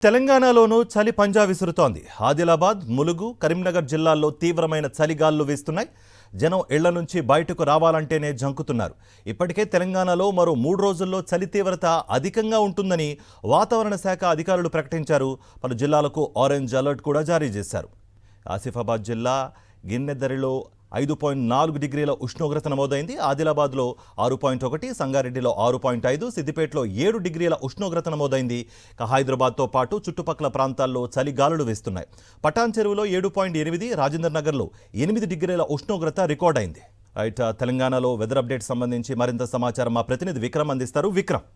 తెలంగాణలోనూ చలి పంజా విసురుతోంది. ఆదిలాబాద్, ములుగు, కరీంనగర్ జిల్లాల్లో తీవ్రమైన చలిగాలులు వీస్తున్నాయి. జనం ఇళ్ల నుంచి బయటకు రావాలంటేనే జంకుతున్నారు. ఇప్పటికే తెలంగాణలో మరో 3 రోజుల్లో చలి తీవ్రత అధికంగా ఉంటుందని వాతావరణ శాఖ అధికారులు ప్రకటించారు. పలు జిల్లాలకు ఆరెంజ్ అలర్ట్ కూడా జారీ చేశారు. ఆసిఫాబాద్ జిల్లా గిన్నెదరిలో 5.4 డిగ్రీల ఉష్ణోగ్రత నమోదైంది. ఆదిలాబాద్లో 6.1, సంగారెడ్డిలో 6.5, సిద్దిపేటలో 7 డిగ్రీల ఉష్ణోగ్రత నమోదైంది. హైదరాబాద్తో పాటు చుట్టుపక్కల ప్రాంతాల్లో చలి గాలులు వేస్తున్నాయి. పటాన్ చెరువులో 7.8, రాజేంద్ర నగర్లో 8 డిగ్రీల ఉష్ణోగ్రత రికార్డైంది. రైట్, తెలంగాణలో వెదర్ అప్డేట్ సంబంధించి మరింత సమాచారం మా ప్రతినిధి విక్రమ్ అందిస్తారు. విక్రమ్.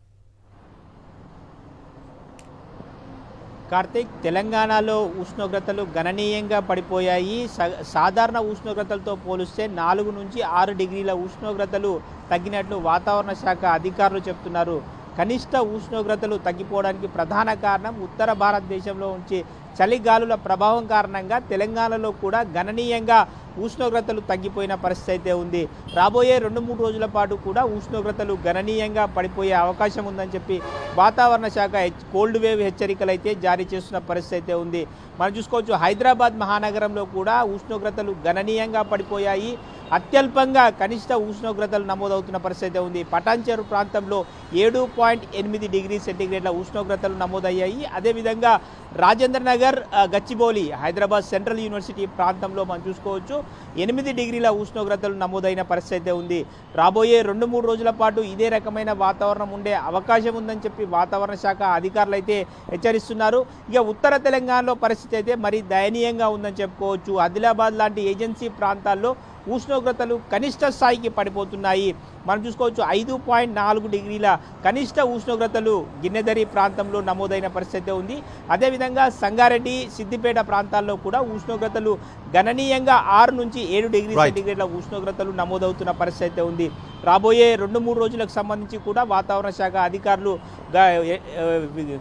కార్తీక్, తెలంగాణలో ఉష్ణోగ్రతలు గణనీయంగా పడిపోయాయి. సాధారణ ఉష్ణోగ్రతలతో పోలిస్తే 4 నుంచి 6 డిగ్రీల ఉష్ణోగ్రతలు తగ్గినట్లు వాతావరణ శాఖ అధికారులు చెప్తున్నారు. కనిష్ట ఉష్ణోగ్రతలు తగ్గిపోవడానికి ప్రధాన కారణం ఉత్తర భారతదేశంలో ఉంచి చలిగాలుల ప్రభావం కారణంగా తెలంగాణలో కూడా గణనీయంగా ఉష్ణోగ్రతలు తగ్గిపోయిన పరిస్థితి అయితే ఉంది. రాబోయే 2-3 రోజుల పాటు కూడా ఉష్ణోగ్రతలు గణనీయంగా పడిపోయే అవకాశం ఉందని చెప్పి వాతావరణ శాఖ కోల్డ్ వేవ్ హెచ్చరికలు అయితే జారీ చేస్తున్న పరిస్థితి అయితే ఉంది. మనం చూసుకోవచ్చు, హైదరాబాద్ మహానగరంలో కూడా ఉష్ణోగ్రతలు గణనీయంగా పడిపోయాయి. అత్యల్పంగా కనిష్ట ఉష్ణోగ్రతలు నమోదవుతున్న పరిస్థితి ఉంది. పటాన్ చెరువు ప్రాంతంలో 7.8 డిగ్రీ సెంటీగ్రేడ్ల ఉష్ణోగ్రతలు నమోదయ్యాయి. అదేవిధంగా రాజేంద్ర నగర్, గచ్చిబౌలి, హైదరాబాద్ సెంట్రల్ యూనివర్సిటీ ప్రాంతంలో మనం చూసుకోవచ్చు 8 డిగ్రీల ఉష్ణోగ్రతలు నమోదైన పరిస్థితి ఉంది. రాబోయే 2-3 రోజుల పాటు ఇదే రకమైన వాతావరణం ఉండే అవకాశం ఉందని చెప్పి వాతావరణ శాఖ అధికారులు అయితే హెచ్చరిస్తున్నారు. ఇక ఉత్తర తెలంగాణలో పరిస్థితి అయితే మరీ దయనీయంగా ఉందని చెప్పుకోవచ్చు. ఆదిలాబాద్ లాంటి ఏజెన్సీ ప్రాంతాల్లో ఉష్ణోగ్రతలు కనిష్ట స్థాయికి పడిపోతున్నాయి. మనం చూసుకోవచ్చు 5.4 డిగ్రీల కనిష్ట ఉష్ణోగ్రతలు గిన్నెదరి ప్రాంతంలో నమోదైన పరిస్థితి ఉంది. అదేవిధంగా సంగారెడ్డి, సిద్దిపేట ప్రాంతాల్లో కూడా ఉష్ణోగ్రతలు గణనీయంగా 6 నుంచి 7 డిగ్రీ సెంటీగ్రేడ్ల ఉష్ణోగ్రతలు నమోదవుతున్న పరిస్థితి ఉంది. రాబోయే 2-3 రోజులకు సంబంధించి కూడా వాతావరణ శాఖ అధికారులు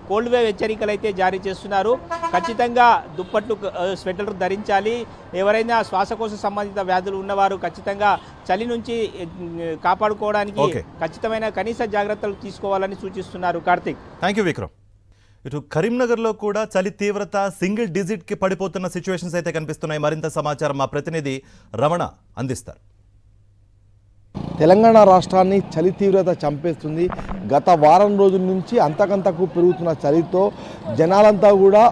కోల్డ్ వేవ్ హెచ్చరికలు అయితే జారీ చేస్తున్నారు. ఖచ్చితంగా దుప్పట్లు, స్వెటర్లు ధరించాలి. ఎవరైనా శ్వాసకోశ సంబంధిత వ్యాధులు ఉన్నవారు ఖచ్చితంగా చలి నుంచి కాపాడుకోవడానికి ఖచ్చితమైన కనీస జాగ్రత్తలు తీసుకోవాలని సూచిస్తున్నారు. కార్తీక్. Thank you Vikram. ఇటు కరీంనగర్లో కూడా చలి తీవ్రత సింగిల్ డిజిట్కి పడిపోతున్న సిచ్యువేషన్స్ అయితే కనిపిస్తున్నాయి. మరింత సమాచారం మా ప్రతినిధి రమణ అందిస్తారు. తెలంగాణ రాష్ట్రాన్ని చలి తీవ్రత చంపేస్తుంది. గత వారం రోజుల నుంచి అంతకంతకు పెరుగుతున్న చలితో జనాలంతా కూడా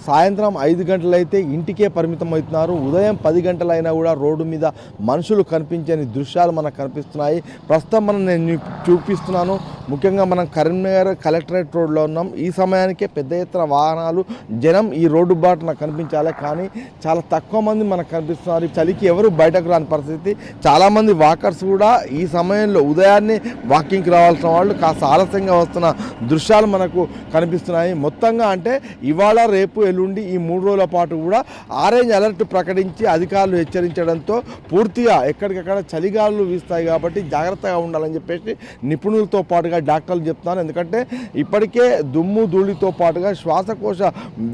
సాయంత్రం 5 గంటలైతే ఇంటికే పరిమితం అవుతున్నారు. ఉదయం 10 గంటలైనా కూడా రోడ్డు మీద మనుషులు కనిపించని దృశ్యాలు మనకు కనిపిస్తున్నాయి. ప్రస్తుతం నేను చూపిస్తున్నాను. ముఖ్యంగా మనం కరీంనగర్ కలెక్టరేట్ రోడ్లో ఉన్నాం. ఈ సమయానికే పెద్ద ఎత్తున వాహనాలు, జనం ఈ రోడ్డు బాటున కనిపించాలి, కానీ చాలా తక్కువ మంది మనకు కనిపిస్తున్నారు. చలికి ఎవరు బయటకు రాని పరిస్థితి. చాలామంది వాకర్స్ కూడా ఈ సమయంలో ఉదయాన్నే వాకింగ్కి రావాల్సిన వాళ్ళు కాస్త ఆలస్యంగా వస్తున్న దృశ్యాలు మనకు కనిపిస్తున్నాయి. మొత్తంగా అంటే ఇవాళ, రేపు, ఎల్లుండి ఈ 3 రోజుల పాటు కూడా ఆరెంజ్ అలర్ట్ ప్రకటించి అధికారులు హెచ్చరించడంతో పూర్తిగా ఎక్కడికక్కడ చలిగాలులు వీస్తాయి. కాబట్టి జాగ్రత్తగా ఉండాలని చెప్పేసి నిపుణులతో పాటుగా డాక్టర్లు చెప్తున్నారు. ఎందుకంటే ఇప్పటికే దుమ్ము, ధూళితో పాటుగా శ్వాసకోశ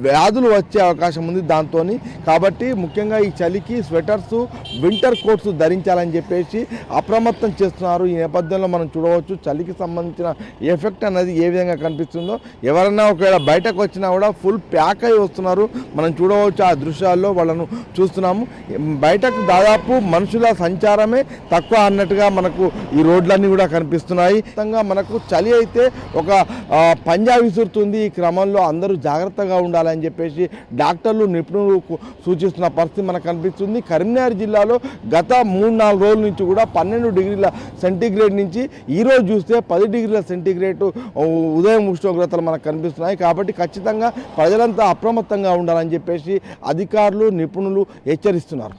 వ్యాధులు వచ్చే అవకాశం ఉంది దాంతో. కాబట్టి ముఖ్యంగా ఈ చలికి స్వెటర్స్, వింటర్ కోట్స్ ధరించాలని చెప్పేసి అప్రమత్తం చేస్తున్నారు. ఈ నేపథ్యంలో మనం చూడవచ్చు చలికి సంబంధించిన ఎఫెక్ట్ అనేది ఏ విధంగా కనిపిస్తుందో. ఎవరైనా ఒకవేళ బయటకు వచ్చినా కూడా ఫుల్ ప్యాక్ అయి వస్తున్నారు. మనం చూడవచ్చు ఆ దృశ్యాల్లో వాళ్ళను చూస్తున్నాము. బయటకు దాదాపు మనుషుల సంచారమే తక్కువ అన్నట్టుగా మనకు ఈ రోడ్లన్నీ కూడా కనిపిస్తున్నాయి. మొత్తంగా మనకు చలి అయితే ఒక పంజా విసురుతుంది. ఈ క్రమంలో అందరూ జాగ్రత్తగా ఉండాలని చెప్పేసి డాక్టర్లు, నిపుణులు సూచిస్తున్న పరిస్థితి మనకు కనిపిస్తుంది. కరీంనగర్ జిల్లాలో గత 3-4 రోజుల నుంచి కూడా 12 డిగ్రీల సెంటీగ్రేడ్ నుంచి ఈరోజు చూస్తే 10 డిగ్రీల సెంటీగ్రేడ్ ఉదయం ఉష్ణోగ్రతలు మనకు కనిపిస్తున్నాయి. కాబట్టి ఖచ్చితంగా ప్రజలంతా అప్రమత్తంగా ఉండాలని చెప్పేసి అధికారులు, నిపుణులు హెచ్చరిస్తున్నారు.